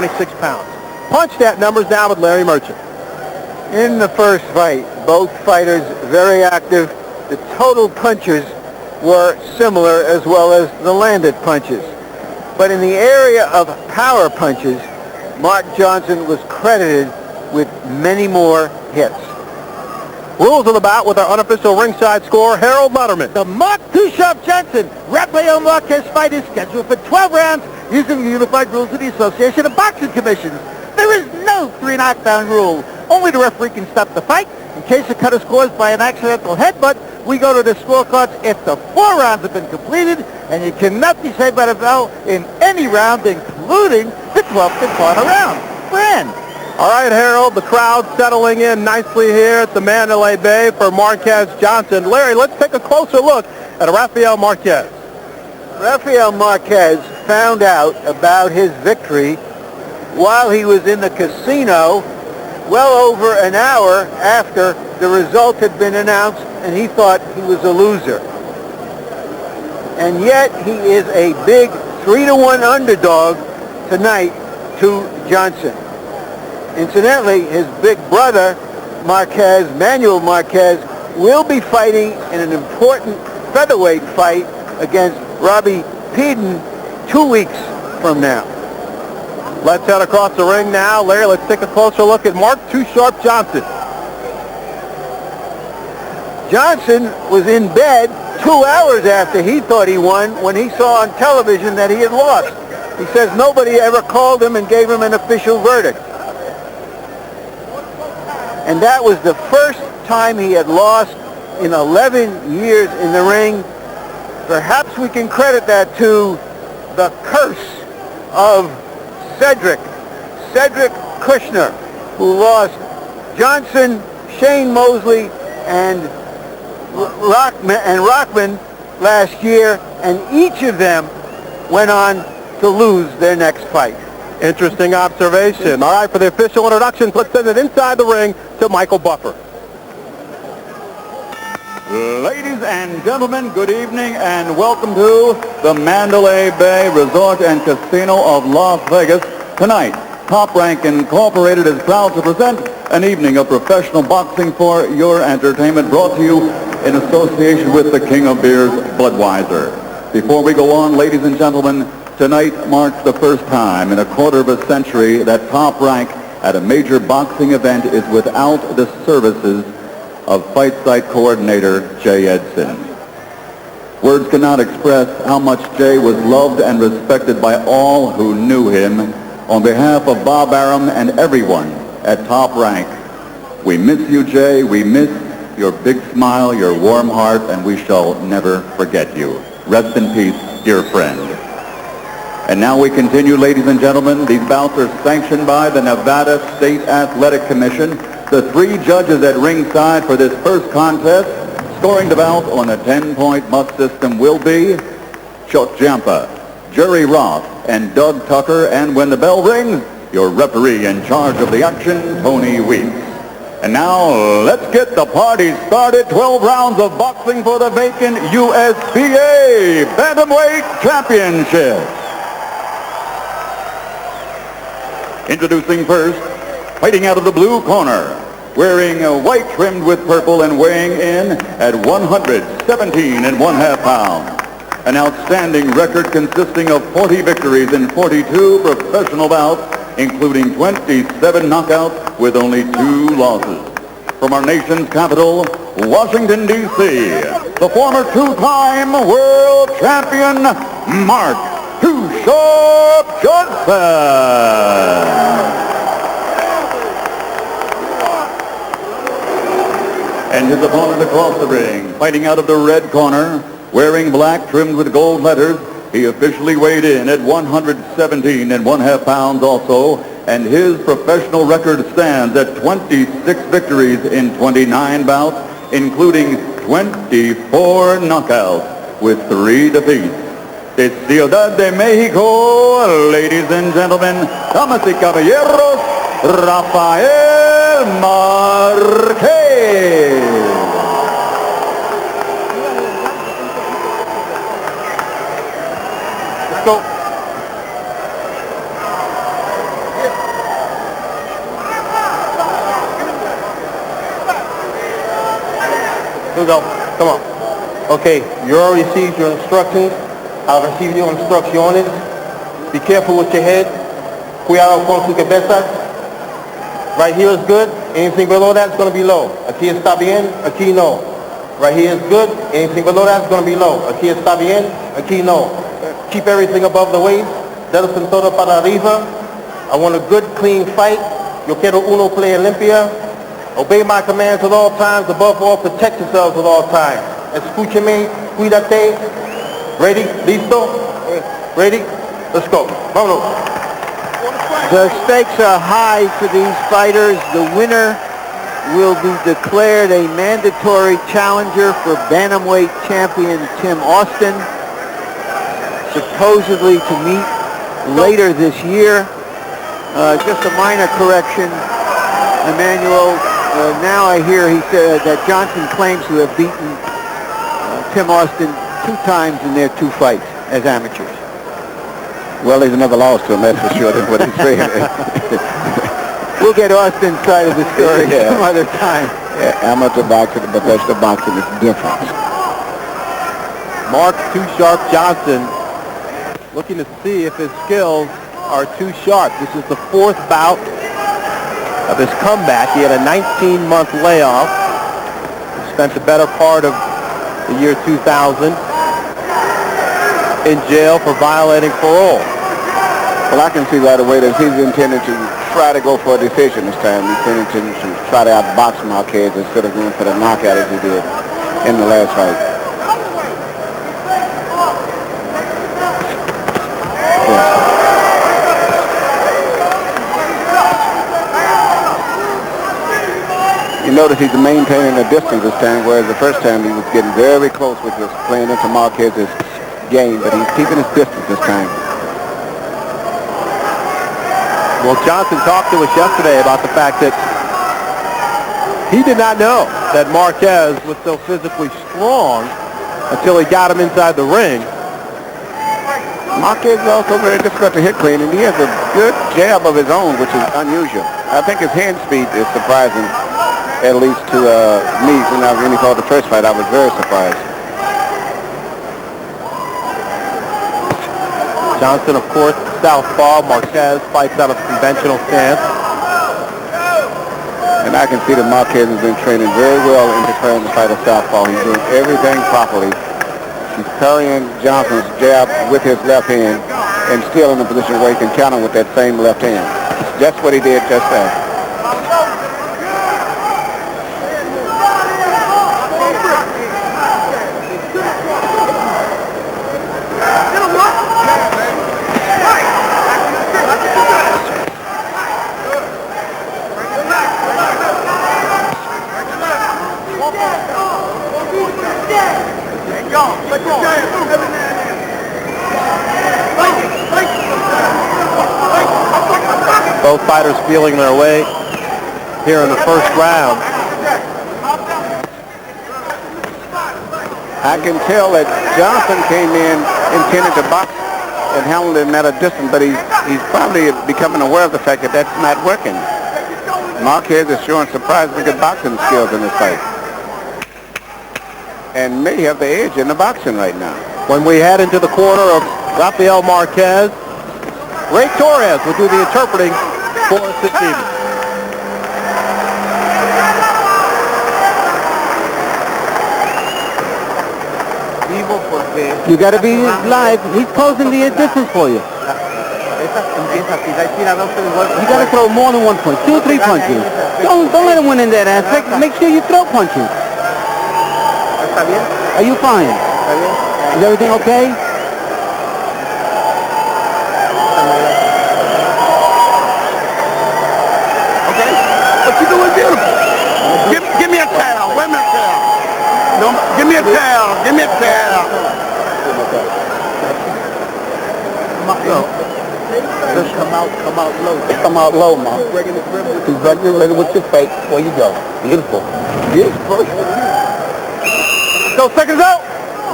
26 pounds. Punch That numbers now with Larry Merchant. In the first fight, both fighters very active. The total punches were similar as well as the landed punches. But in the area of power punches, Mark Johnson was credited with many more hits. Rules of the bout with our unofficial ringside scorer, Harold Letterman. The Mark Too Sharp Johnson Rafael Marquez fight is scheduled for 12 rounds using the unified rules of the Association of Boxing Commissions. There is no 3 knockdown rule. Only the referee can stop the fight. In case the cut is caused by an accidental headbutt, we go to the scorecards after 4 rounds have been completed, and you cannot be saved by the bell in any round, including the 12th and final round. Fran. All right, Harold, the crowd settling in nicely here at the Mandalay Bay for Marquez Johnson. Larry, let's take a closer look at Rafael Marquez. Rafael Marquez found out about his victory while he was in the casino well over an hour after the result had been announced, and he thought he was a loser. And yet he is a big 3-1 underdog tonight to Johnson. Incidentally, his big brother, Marquez, Manuel Marquez, will be fighting in an important featherweight fight against Robbie Peden 2 weeks from now. Let's head across the ring now. Larry, let's take a closer look at Mark Too Sharp Johnson. Johnson was in bed 2 hours after he thought he won when he saw on television that he had lost. He says nobody ever called him and gave him an official verdict. And that was the first time he had lost in 11 years in the ring. Perhaps we can credit that to the curse of Cedric Kushner, who lost Johnson, Shane Mosley, and Rockman last year, and each of them went on to lose their next fight. Interesting observation. All right, for the official introductions, let's send it inside the ring to Michael Buffer. Ladies and gentlemen, good evening and welcome to the Mandalay Bay Resort and Casino of Las Vegas. Tonight, Top Rank Incorporated is proud to present an evening of professional boxing for your entertainment, brought to you in association with the King of Beers, Budweiser. Before we go on, ladies and gentlemen, tonight marks the first time in a quarter of a century that Top Rank at a major boxing event is without the services of Fight Site coordinator Jay Edson. Words cannot express how much Jay was loved and respected by all who knew him. On behalf of Bob Arum and everyone at Top Rank, we miss you, Jay. We miss your big smile, your warm heart, and we shall never forget you. Rest in peace, dear friend. And now we continue, ladies and gentlemen. These bouts are sanctioned by the Nevada State Athletic Commission. The 3 judges at ringside for this first contest, scoring the bout on a 10-point must system, will be Chuck Jampa, Jerry Roth, and Doug Tucker. And when the bell rings, your referee in charge of the action, Tony Weeks. And now, let's get the party started. 12 rounds of boxing for the vacant USBA Bantamweight Championship. Introducing first, fighting out of the blue corner, wearing white trimmed with purple and weighing in at 117.5 pounds. An outstanding record consisting of 40 victories in 42 professional bouts, including 27 knockouts with only 2 losses. From our nation's capital, Washington, D.C., the former 2-time world champion, Mark Too Sharp Johnson. And his opponent across the ring, fighting out of the red corner, wearing black trimmed with gold letters, he officially weighed in at 117.5 pounds also, and his professional record stands at 26 victories in 29 bouts, including 24 knockouts with 3 defeats. It's Ciudad de Mexico, ladies and gentlemen, damas y caballeros, Rafael Marquez. Go. Here we go. Come on. Okay, you already received your instructions. I've received your instructions. Be careful with your head. Cuidado con tu cabeza. Right here is good. Anything below that is going to be low. Aquí está bien. Aquí no. Right here is good. Anything below that is going to be low. Aquí está bien. Aquí no. Keep everything above the waist. Dedos en todo para arriba. I want a good, clean fight. Yo quiero uno play limpia. Obey my commands at all times. Above all, protect yourselves at all times. Escúchame. Cuídate. Ready? Listo? Ready? Let's go. Vámonos. The stakes are high for these fighters. The winner will be declared a mandatory challenger for bantamweight champion Tim Austin, supposedly to meet later this year. Just a minor correction, Emmanuel. Now I hear he said that Johnson claims to have beaten Tim Austin 2 times in their 2 fights as amateurs. Well, he's never lost to him, that's for sure. That's what he's saying. We'll get Austin's side of the story some other time. Yeah, amateur boxing and professional boxing is different. Mark Too Sharp Johnson looking to see if his skills are too sharp. This is the 4th bout of his comeback. He had a 19-month layoff. He spent the better part of the year 2000 in jail for violating parole. Well, I can see right away that he's intending to try to go for a decision this time. He's intending to try to outbox Marquez instead of going for the knockout as he did in the last fight. You notice he's maintaining a distance this time, whereas the first time he was getting very close with just playing into Marquez's game, but he's keeping his distance this time. Well, Johnson talked to us yesterday about the fact that he did not know that Marquez was so physically strong until he got him inside the ring. Marquez is also very difficult to hit clean, and he has a good jab of his own, which is unusual. I think his hand speed is surprising, at least to me. When he fought the first fight, I was very surprised. Johnson, of course, southpaw. Marquez fights out of the conventional stance. And I can see that Marquez has been training very well in preparing to fight a southpaw. He's doing everything properly. He's parrying Johnson's jab with his left hand and still in a position where he can counter with that same left hand. That's what he did just there. Both fighters feeling their way here in the first round. I can tell that Johnson came in intended to box and handle it at a distance, but he's probably becoming aware of the fact that that's not working. Marquez is showing surprisingly good boxing skills in this fight, and may have the edge in the boxing right now. When we head into the corner of Rafael Marquez, Ray Torres will do the interpreting for us this evening. You got to be live. He's closing the distance for you. You got to throw more than 1 punch, 2 or 3 punches. Don't let him win in that aspect. Make sure you throw punches. Are you fine? Is everything okay? Okay, what you doing beautiful. Give me a towel. Wait a minute, towel. No, give me a towel. Give me a towel. Just come out low. Come out low, man. He's ready with your face before you go. Beautiful. Beautiful. Go seconds out.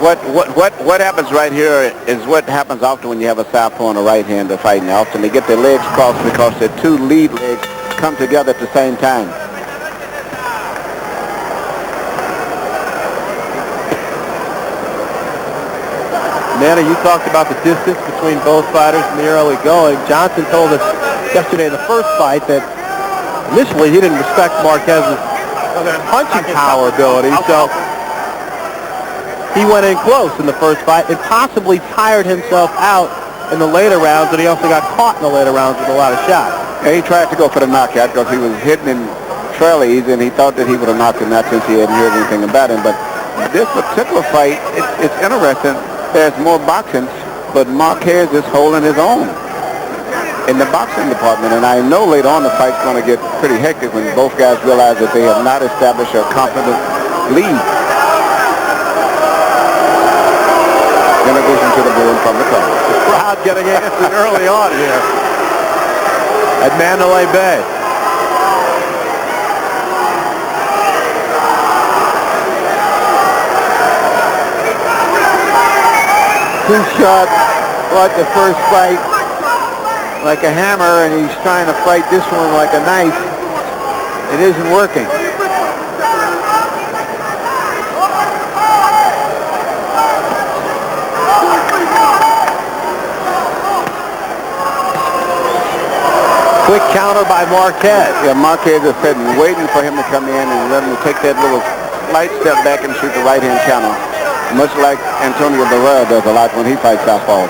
What happens right here is what happens often when you have a southpaw and a right-hander fighting. Often they get their legs crossed because their 2 lead legs come together at the same time. Nana, you talked about the distance between both fighters in the early going. Johnson told us yesterday in the first fight that initially he didn't respect Marquez's punching power ability, so he went in close in the first fight and possibly tired himself out in the later rounds, and he also got caught in the later rounds with a lot of shots. And he tried to go for the knockout because he was hitting him fairly easy, and he thought that he would have knocked him out since he hadn't heard anything about him. But this particular fight, it's interesting. There's more boxing, but Marquez is holding his own in the boxing department. And I know later on the fight's going to get pretty hectic when both guys realize that they have not established a confident lead. In addition to the booing from the crowd. The crowd getting antsy early on here at Mandalay Bay. Too sharp. Fought the first fight like a hammer, and he's trying to fight this one like a knife. It isn't working. Quick counter by Marquez. Yeah, Marquez is sitting waiting for him to come in and let him take that little slight step back and shoot the right-hand counter, much like Antonio Barrera does a lot when he fights southpaws.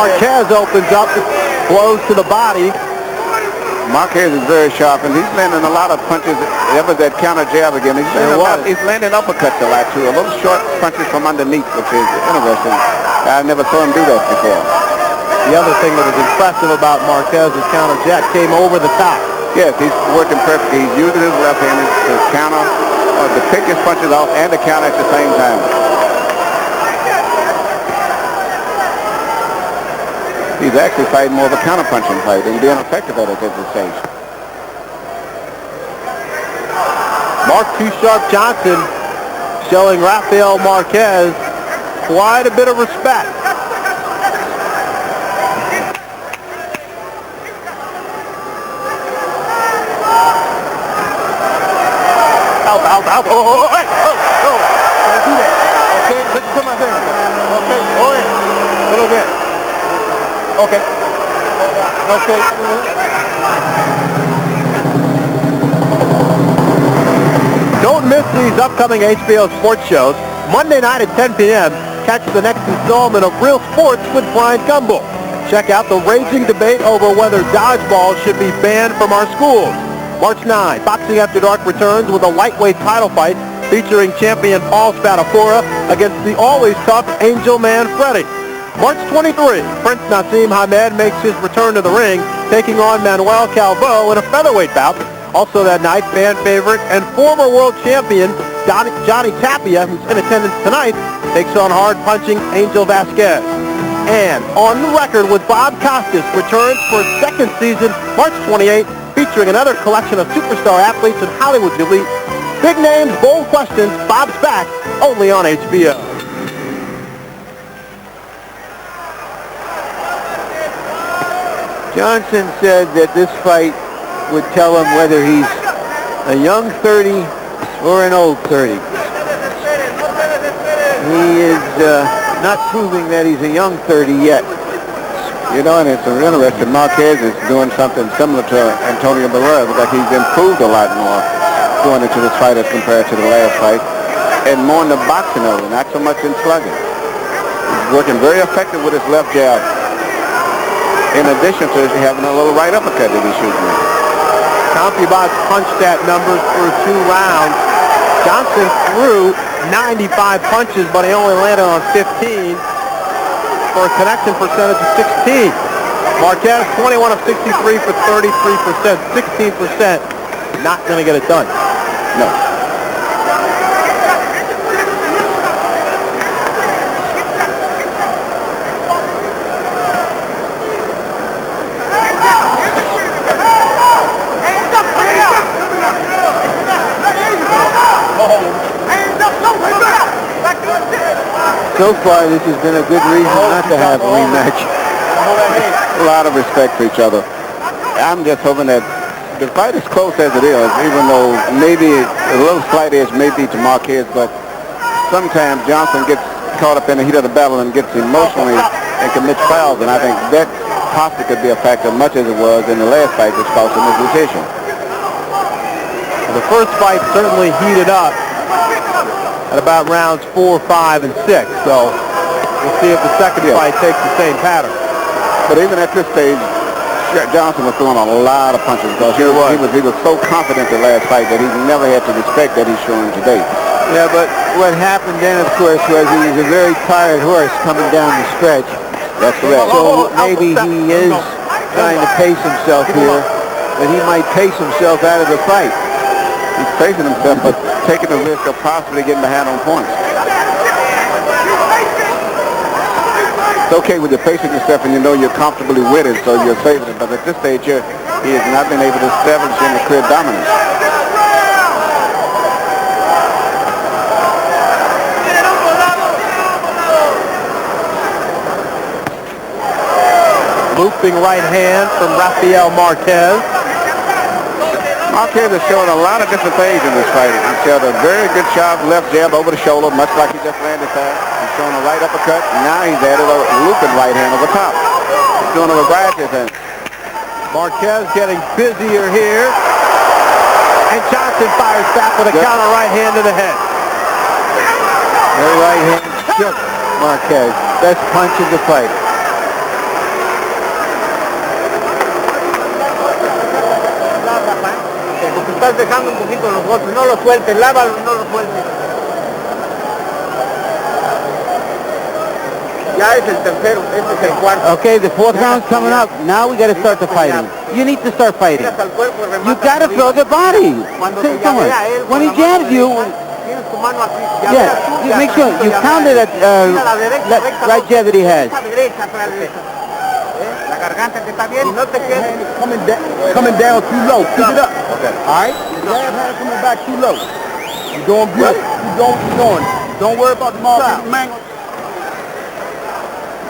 Marquez opens up, blows to the body. Marquez is very sharp, and he's landing a lot of punches. Ever that counter jab again. He's landing uppercuts a lot, too. A little short punches from underneath, which is interesting. I never saw him do that before. The other thing that was impressive about Marquez's counter jab came over the top. Yes, he's working perfectly. He's using his left hand to counter, to pick his punches off and to counter at the same time. He's actually fighting more of a counter-punching fight and being effective at it at this stage. Mark Too Sharp Johnson showing Rafael Marquez quite a bit of respect. Out. Oh, hey, oh. Don't do that. Okay, listen to my thing. Okay, a little bit. Okay. Don't miss these upcoming HBO sports shows. Monday night at 10 p.m., catch the next installment of Real Sports with Brian Gumbel. Check out the raging debate over whether dodgeball should be banned from our schools. March 9, Boxing After Dark returns with a lightweight title fight featuring champion Paul Spadafora against the always tough Angel Man Freddy. March 23, Prince Nassim Hamed makes his return to the ring, taking on Manuel Calvo in a featherweight bout. Also that night, fan favorite and former world champion Johnny Tapia, who's in attendance tonight, takes on hard-punching Angel Vasquez. And On the Record with Bob Costas returns for its second season, March 28, featuring another collection of superstar athletes and Hollywood's elite. Big names, bold questions, Bob's back, only on HBO. Johnson said that this fight would tell him whether he's a young 30 or an old 30. He is not proving that he's a young 30 yet. You know, and it's interesting. Marquez is doing something similar to Antonio Barrera, because he's improved a lot more going into this fight as compared to the last fight, and more in the boxing area, not so much in slugging. He's working very effective with his left jab, in addition to having a little right uppercut that he's shooting with. CompuBox punched that numbers through 2 rounds. Johnson threw 95 punches, but he only landed on 15 for a connection percentage of 16. Marquez, 21 of 63 for 33%, 16%. Not going to get it done. No. So far, this has been a good reason not to have a rematch. A lot of respect for each other. I'm just hoping that the fight is close as it is, even though maybe a little slight edge may be to Marquez, but sometimes Johnson gets caught up in the heat of the battle and gets emotionally and commits fouls, and I think that possibly could be a factor, much as it was in the last fight, which cost him his decision. The first fight certainly heated up at about rounds 4, 5, and 6, so we'll see if the second fight takes the same pattern. But even at this stage, Johnson was throwing a lot of punches because he was so confident the last fight that he never had the respect that he's showing today. Yeah, but what happened then, of course, was he was a very tired horse coming down the stretch. That's correct. So maybe he is trying to pace himself here, but he might pace himself out of the fight. He's pacing himself, but taking the risk of possibly getting behind on points. It's okay with you pacing yourself and you know you're comfortably with it, so you're saving it. But at this stage here, he has not been able to establish any clear dominance. Looping right hand from Rafael Marquez. Marquez has shown a lot of different things in this fight. He's showed a very good shot, left jab over the shoulder, much like he just landed there. He's shown a right uppercut. Now he's added a looping right hand over top. He's doing a variety of things. Marquez getting busier here. And Johnson fires back with a counter right hand to the head. Their right hand shook Marquez. Best punch of the fight. Estás dejando un poquito los golpes, no los sueltes, lávalo, no los sueltes. Ya es el tercero, este es el cuarto. Okay, the fourth round's coming up. Now we got to start the fighting. You need to start fighting. You got to throw the body. Come on. When he jabs you, yeah, you make sure you counter that right jab that he has. Coming down too low. Keep it up. Okay. All right? The jab hand coming back too low. You're doing good. You're going. Don't worry about the mark.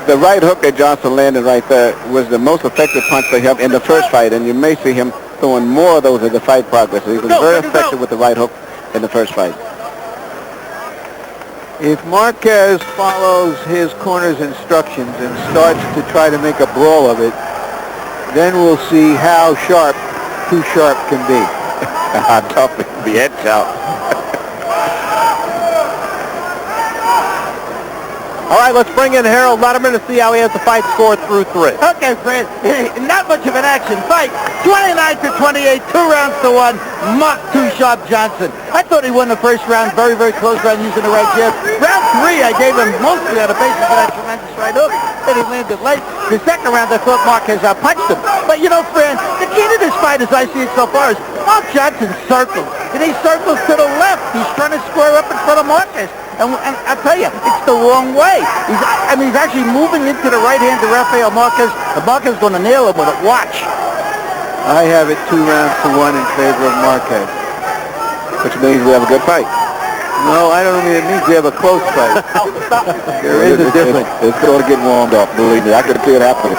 The right hook that Johnson landed right there was the most effective punch for him in the first fight, and you may see him throwing more of those as the fight progresses. He was very effective with the right hook in the first fight. If Marquez follows his corner's instructions and starts to try to make a brawl of it, then we'll see how sharp too sharp can be. How tough it can be, head out. All right, let's bring in Harold Letterman to see how he has the fight scored through 3. Okay, Fred, not much of an action fight. 29-28, 2 rounds to 1. Muck too sharp Johnson. I thought he won the first round, very, very close round using the right jab. Round 3, I gave him mostly on the basis for that tremendous right hook. Then he landed late. The second round, I thought Marquez outpunched him. But you know, Fred, the key to this fight, as I see it so far, is Mark Johnson circles. And he circles to the left. He's trying to square up in front of Marquez. And I tell you, it's the wrong way. He's actually moving into the right hand to Rafael Marquez. And Marquez is going to nail him with it. Watch. I have it 2 rounds to 1 in favor of Marquez. Which means we have a good fight. No, I don't mean it means we have a close fight. There is a difference. It's going to get warmed up, believe me. I can see it happening.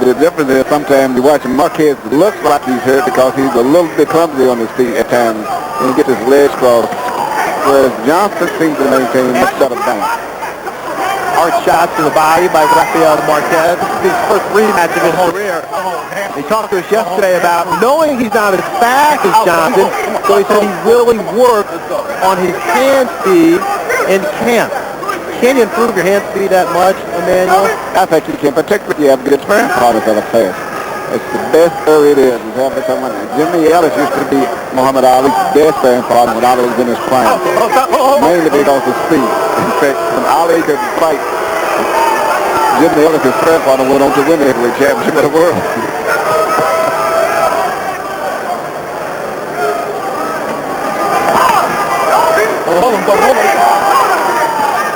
The difference is sometimes you watch Marquez looks like he's hurt because he's a little bit clumsy on his feet at times when he gets his legs crossed. Whereas Johnson seems to maintain much better balance. Hard shots to the body by Rafael Marquez. This is his first rematch of his career. He talked to us yesterday about knowing he's not as fast as Johnson, so he said he really worked on his hand speed in camp. Can you improve your hand speed that much, Emmanuel? I think you can, particularly if you have good sparring partners that are fast. It's the best area it is. Jimmy Ellis used to be Muhammad Ali's best sparring partner when Ali was in his prime. Mainly because of speed. In fact, when Ali could fight, Jimmy Ellis' sparring partner went on to win the heavyweight championship of the world.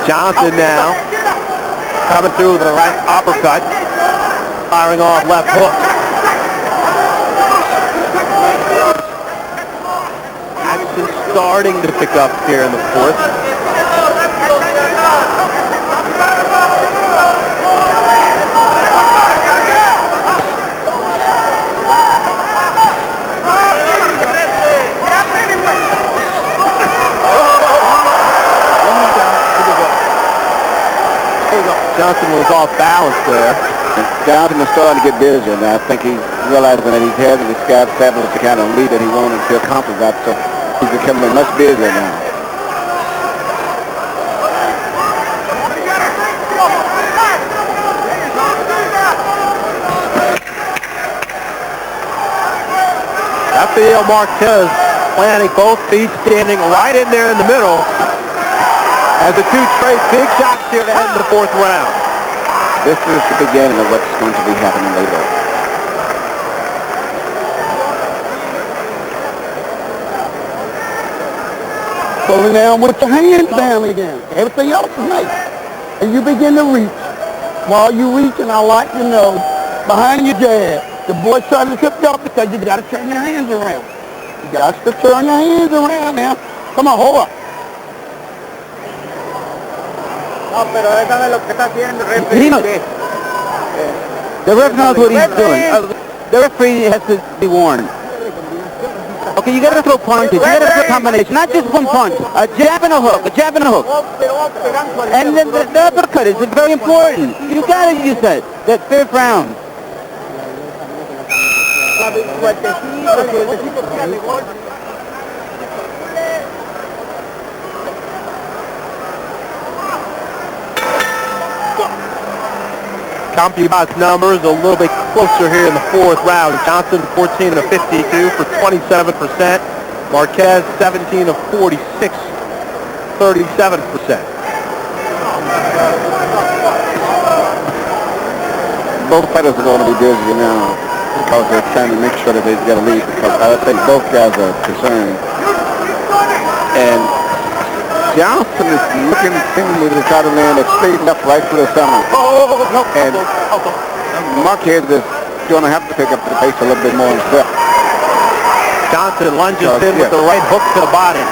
Johnson now coming through with a right uppercut, firing off left hook. Action starting to pick up here in the fourth. Johnson was off balance there. And Johnson is starting to get busier now. I think he's realizing that he hasn't established the kind of lead that he wanted to feel comfortable about, so he's becoming much busier now. Rafael Marquez planting both feet, standing right in there in the middle as the two trade big shots here to end the fourth round. This is the beginning of what's going to be happening later. Pulling down with your hands down again. Everything else is nice. And you begin to reach. While you reaching, I like to know, behind your jab, the boy's trying to tip you up because you got to turn your hands around. You got to turn your hands around now. Come on, hold up. No, pero déjame lo que está haciendo, referee. The ref knows what he's doing. The referee has to be warned. Okay, you got to throw punches. You got to throw combination, not just one punch. A jab and a hook, a jab and a hook. And then the uppercut is very important. You got to use that fifth round. CompuBot's numbers a little bit closer here in the fourth round. Johnson 14 of 52 for 27%. Marquez 17 of 46, 37%. Both fighters are going to be busy now because they're trying to make sure that they've got a lead, because I think both guys are concerned. And Johnson is looking seemingly to try to land a straight left right through the center. And Marquez is going to have to pick up the pace a little bit more himself. Johnson lunges in with the right hook to the body.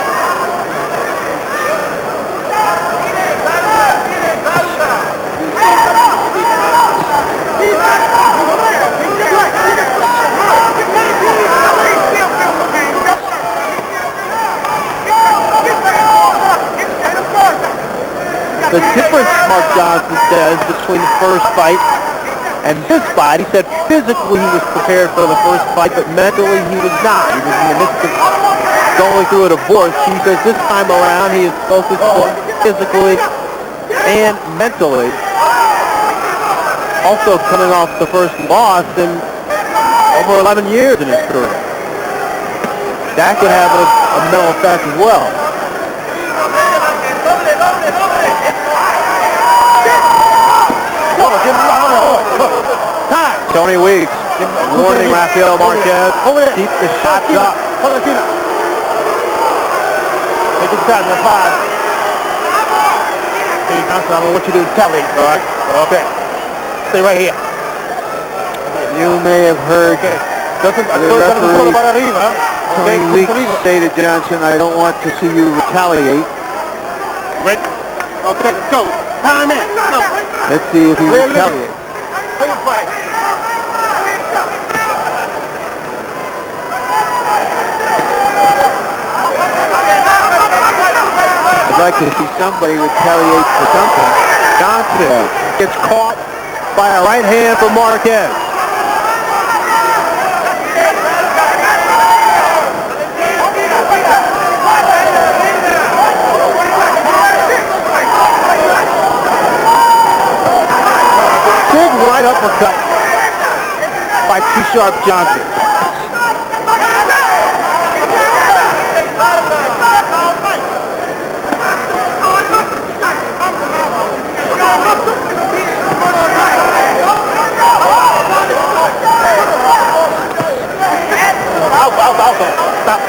The difference, Mark Johnson says, between the first fight and this fight, he said physically he was prepared for the first fight, but mentally he was not. He was in the midst of going through a divorce. He says this time around he is focused both physically and mentally. Also coming off the first loss in over 11 years in his career. That could have a mental effect as well. Tony Weeks warning Rafael Marquez, keep the shots up. Take it inside the 5. Hey, Johnson, I don't know what you do to Telly. All right? Okay. Stay right here. You may have heard the referee Tony Weeks say to Johnson, I don't want to see you retaliate. Ready? Okay, go. Time in. Go. Let's see if he retaliates. I'd like to see somebody retaliate for something. Johnson gets caught by a right hand from Marquez. Big right uppercut by Too Sharp Johnson. Stop.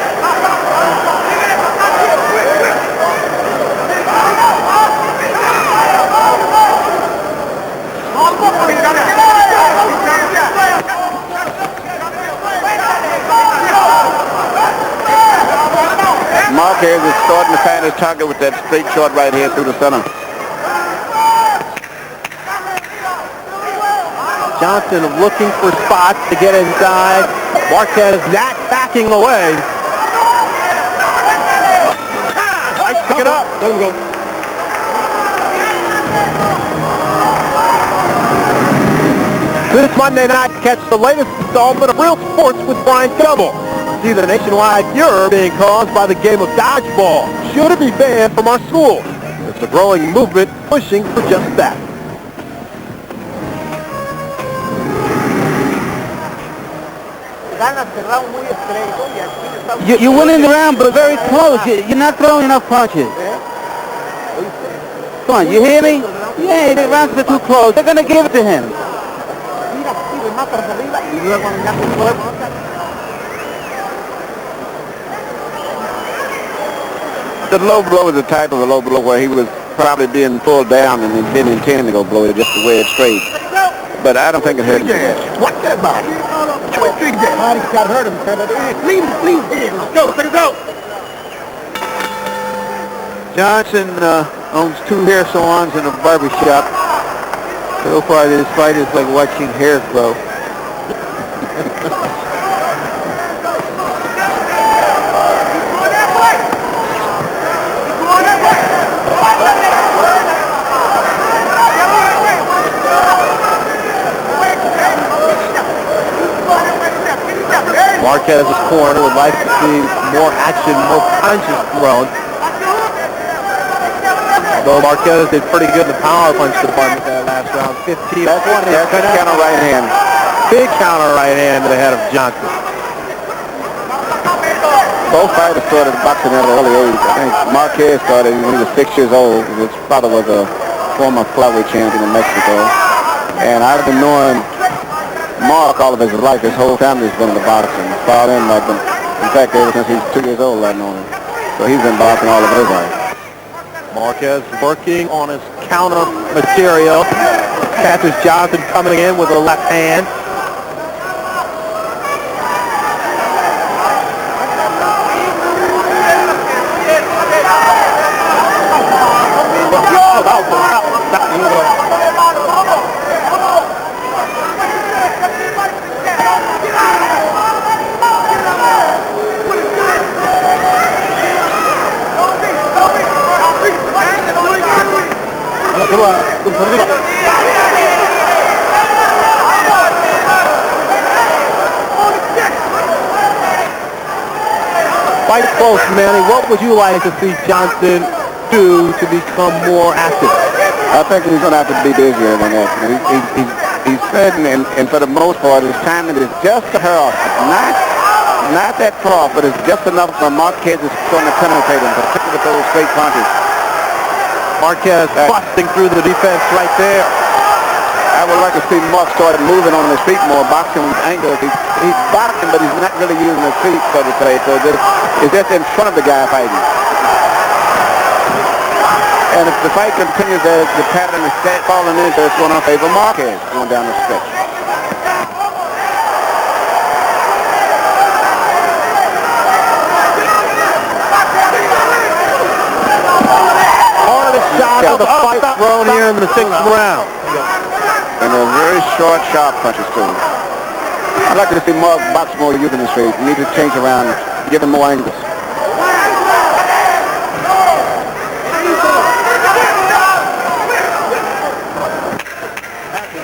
Marquez is starting to find his target with that straight short right hand through the center. Johnson looking for spots to get inside. Marquez not backing away. Pick it up. Let him go. This Monday night, catch the latest installment of Real Sports with Brian Double. See the nationwide furor being caused by the game of dodgeball. Should it be banned from our schools? It's a growing movement pushing for just that. You're winning the round, but very close. You're not throwing enough punches. Come on, you hear me? Yeah, the rounds are too close. They're going to give it to him. The low blow is the type of a low blow where he was probably being pulled down and he didn't intend to go blow it just to wear it straight. But I don't think it hurt him. What's that about? Body's got hurt him. Leave him. Let's go. Let's go. Johnson owns 2 hair salons and a barber shop. So far, this fight is like watching hair grow. Marquez's corner would like to see more action, more punches thrown. Although Marquez did pretty good in the power punch department that last round. 15. That's one of his counter right hand. Big counter right hand to the head of Johnson. Both fighters started boxing at an early age. I think Marquez started when he was 6 years old. His father was a former flyweight champion in Mexico. And I've been knowing Mark all of his life. His whole family's been into boxing. His father and mother. In fact, ever since he was 2 years old, I've known him. So he's been boxing all of his life. Marquez working on his counter material. Catches Johnson coming in with a left hand. Fight close, Manny. What would you like to see Johnson do to become more active? I think he's going to have to be busier than that. He's fed, and for the most part, his timing is just a hair off. Not that far, but it's just enough for Marquez is going to penetrate him, particularly with those straight punches. Marquez busting through the defense right there. I would like to see Mark start moving on his feet more, boxing with angles. He's boxing, but he's not really using his feet, so to say. So it's just in front of the guy fighting. And if the fight continues as the pattern is falling into, it's going to favor Marquez going down the stretch. Hardest shot of the fight thrown here in the 6th round. And they're very short, sharp punches, too. I'd like to see Mark box more using his feet. He needs to change around, give him more angles.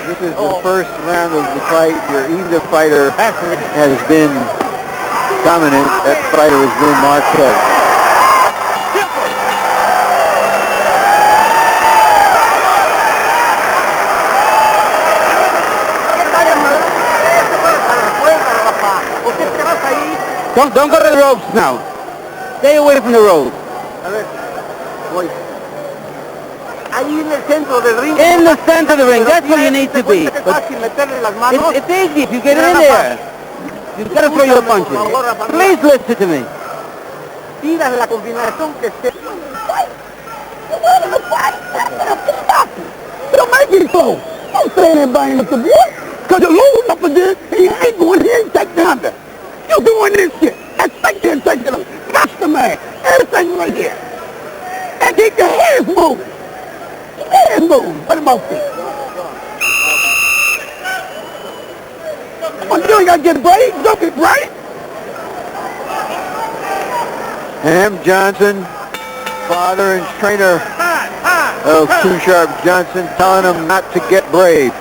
This is the first round of the fight where either fighter has been dominant. That fighter has been Marquez. Don't go to the ropes now. Stay away from the ropes. In the center of the ring. In the center of the ring. That's where you need to be. It's easy if you get in there. You've got to throw your punches. Please listen to me. Tiras la combinación que se... Don't make it so. Don't say anybody in the boy. Because you're loading up again, and you ain't going here and take down there. You're doing this shit. That's like this, take it up. Master man. Everything right here. And keep your hands moving. Hands moving. What about feet? Come on, you ain't got to get brave. Don't get brave. Ham Johnson, father and trainer of Too Sharp Johnson, telling him not to get brave.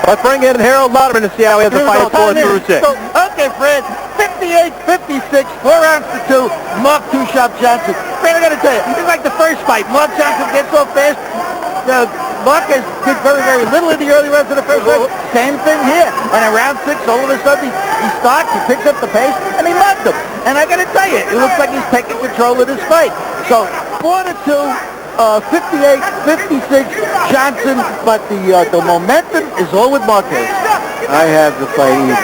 Let's bring in Harold Lauderman to see how he has to fight 4 through 6. So, okay, Fred, 58-56, 4 rounds to 2, Mark Two-Shop Johnson. Fred, I got to tell you, it's like the first fight. Mark Johnson gets off fast. Marquez did very, very little in the early rounds of the first fight. Same thing here. And in round 6, all of a sudden, he starts, he picks up the pace, and he mugged him. And I got to tell you, it looks like he's taking control of this fight. So, 4-2. 58-56 Johnson, but the momentum is all with Marquez. I have the fight even.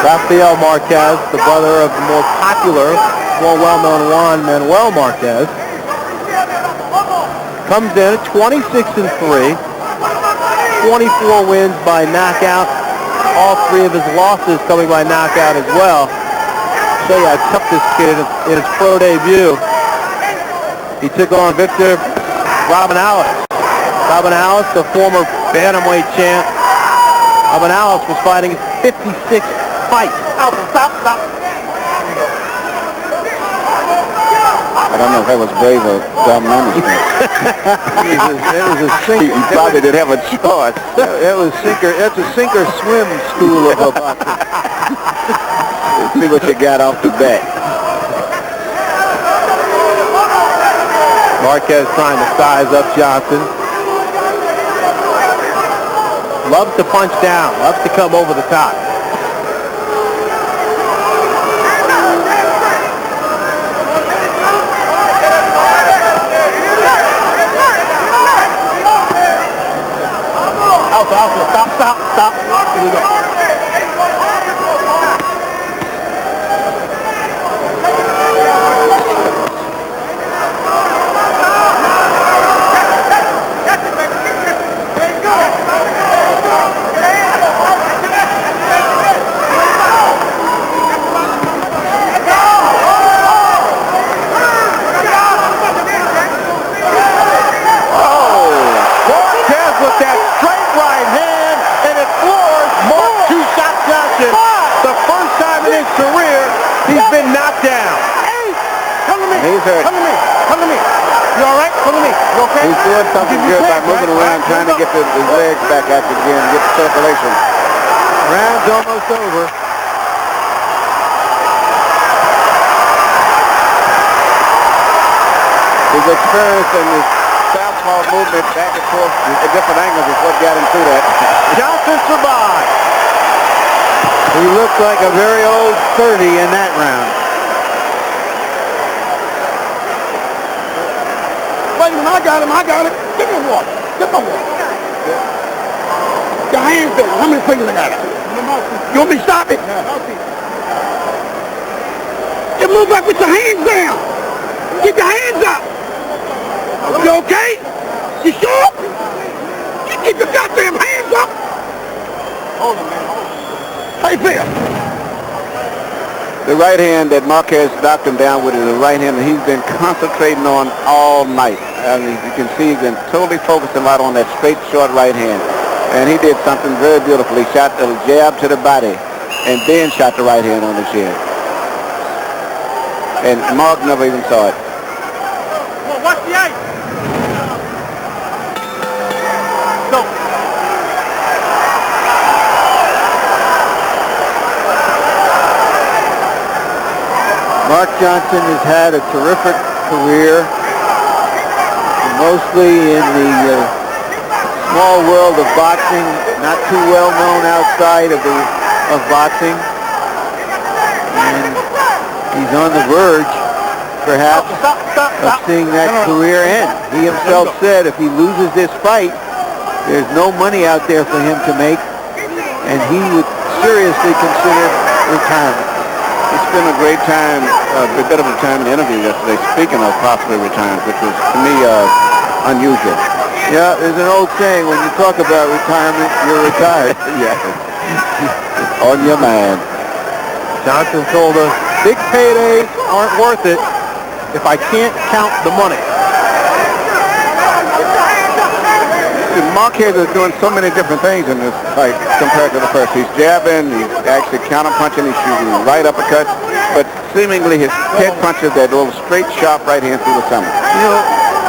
Rafael Marquez, the brother of the more popular, more well-known Juan Manuel Marquez, comes in at 26-3, 24 wins by knockout, all 3 of his losses coming by knockout as well. Show you how tough this kid is in his pro debut. He took on Victor Robin Alice. Robin Alice, the former bantamweight champ. Robin Alice was fighting 56 fights. Stop. I don't know if that was brave or dumb management. It was a sink. He probably didn't have a choice. It was that's a sink or swim school of boxing. Let's see what you got off the bat. Marquez trying to size up Johnson. Loves to punch down, loves to come over the top. Stop. Here we go. Come to me. You all right? Come to me. You okay? He's doing something good by moving around, trying to get his legs back active again, get the circulation. Round's almost over. His experience and his southpaw movement back and forth at different angles is what got him through that. Johnson survived. He looked like a very old 30 in that round. Wait a minute, I got it. Get my water. Your hands down. How many fingers I got? You want me to stop it? You move back with your hands down. Get your hands up. You okay? You sure? You keep your goddamn hands up. Hold on, man. How you feel? The right hand that Marquez knocked him down with is the right hand that he's been concentrating on all night. I mean, you can see he's been totally focusing right on that straight, short right hand. And he did something very beautiful. He shot the jab to the body and then shot the right hand on the chin. And Mark never even saw it. Well, watch the ice. Go. Mark Johnson has had a terrific career, mostly in the small world of boxing, not too well known outside of boxing, and he's on the verge, perhaps, of seeing that career end. He himself said if he loses this fight, there's no money out there for him to make, and he would seriously consider retirement. It's been a great time, a bit of a time in the interview yesterday, speaking of possibly retirement, which was, to me, unusual. Yeah, there's an old saying, when you talk about retirement, you're retired. Yeah. On your mind. Johnson told us, big paydays aren't worth it if I can't count the money. Marquez is doing so many different things in this fight compared to the first. He's jabbing, he's actually counter-punching, he's shooting right uppercuts, but seemingly his head punches that little straight, sharp right hand through the stomach. You know,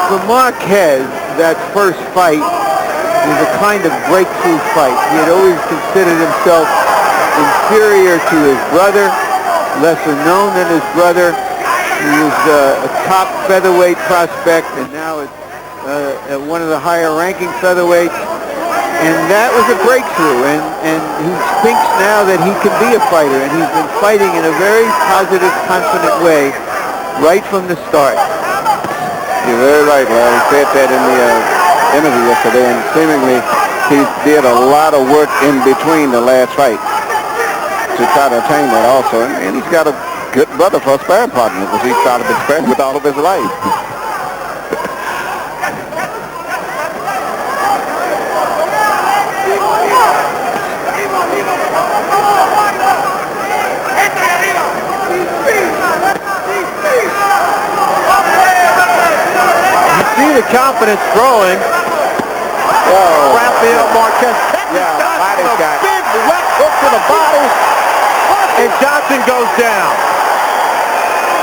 for Marquez, that first fight was a kind of breakthrough fight. He had always considered himself inferior to his brother, lesser known than his brother. He was a top featherweight prospect, and now it's one of the higher-ranking featherweights. And that was a breakthrough, and he thinks now that he can be a fighter, and he's been fighting in a very positive, confident way right from the start. You're very right, Larry. He said that in the interview yesterday, and seemingly he did a lot of work in between the last fight to try to attain that also. And he's got a good brother for a sparring partner, because he's thought of been sparring with all of his life. The confidence growing. Rafael Marquez. Body shot. Big left hook to the body. And Johnson goes down.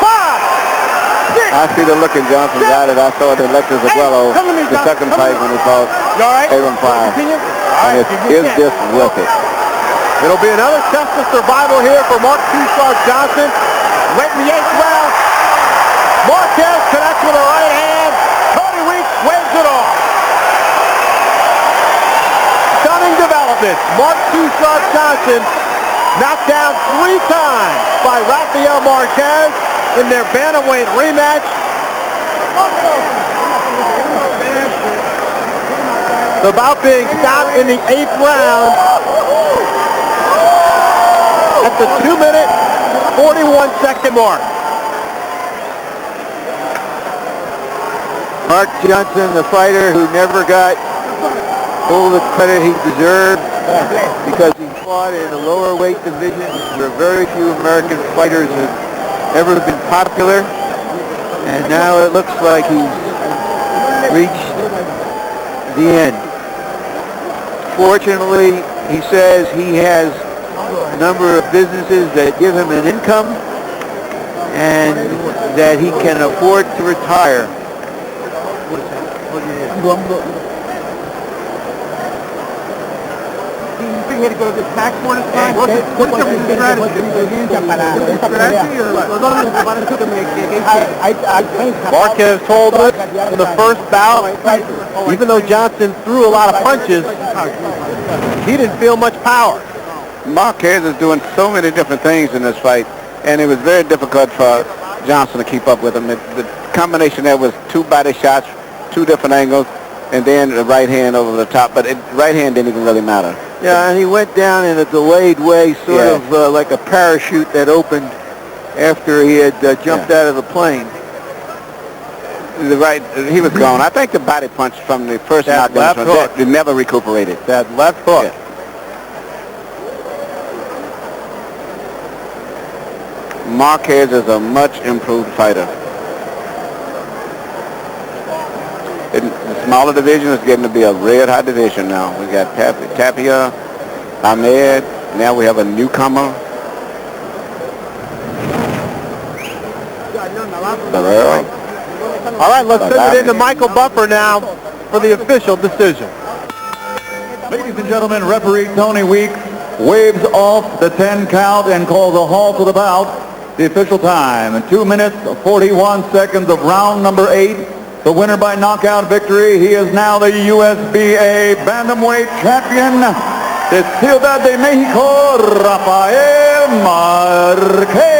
5, 6. I see the look in Johnson's eye that I saw at the Alexis Aguero the second fight when he fought Aaron Pryor. And is this worth it? It'll be another test of survival here for Mark Tushar Johnson. Late in the 8th round. Marquez connects with a right hand. Waves it off. Stunning development. Mark Tushar Johnson knocked down 3 times by Rafael Marquez in their bantamweight rematch. The bout being stopped in the 8th round at the 2-minute, 41-second mark. Mark Johnson, the fighter who never got all the credit he deserved because he fought in a lower weight division where very few American fighters have ever been popular. And now it looks like he's reached the end. Fortunately, he says he has a number of businesses that give him an income and that he can afford to retire. You think he had to go to the tax board this time? What's the strategy? Marquez told us in the first bout, even though Johnson threw a lot of punches, he didn't feel much power. Marquez is doing so many different things in this fight, and it was very difficult for Johnson to keep up with him. The combination there was 2 body shots, 2 different angles, and then the right hand over the top. But right hand didn't even really matter. Yeah, and he went down in a delayed way, sort of like a parachute that opened after he had jumped out of the plane. He was gone. I think the body punch from the first knockdown never recuperated. That left hook. Yeah. Marquez is a much improved fighter. In the smaller division, is getting to be a red-hot division now. We got Tapia, Ahmed. Now we have a newcomer. All right, let's send it into Michael Buffer now for the official decision. Ladies and gentlemen, referee Tony Weeks waves off the 10 count and calls a halt to the bout. The official time, 2 minutes, 41 seconds of round number 8. The winner by knockout victory. He is now the USBA Bantamweight Champion, de Ciudad de Mexico, Rafael Marquez.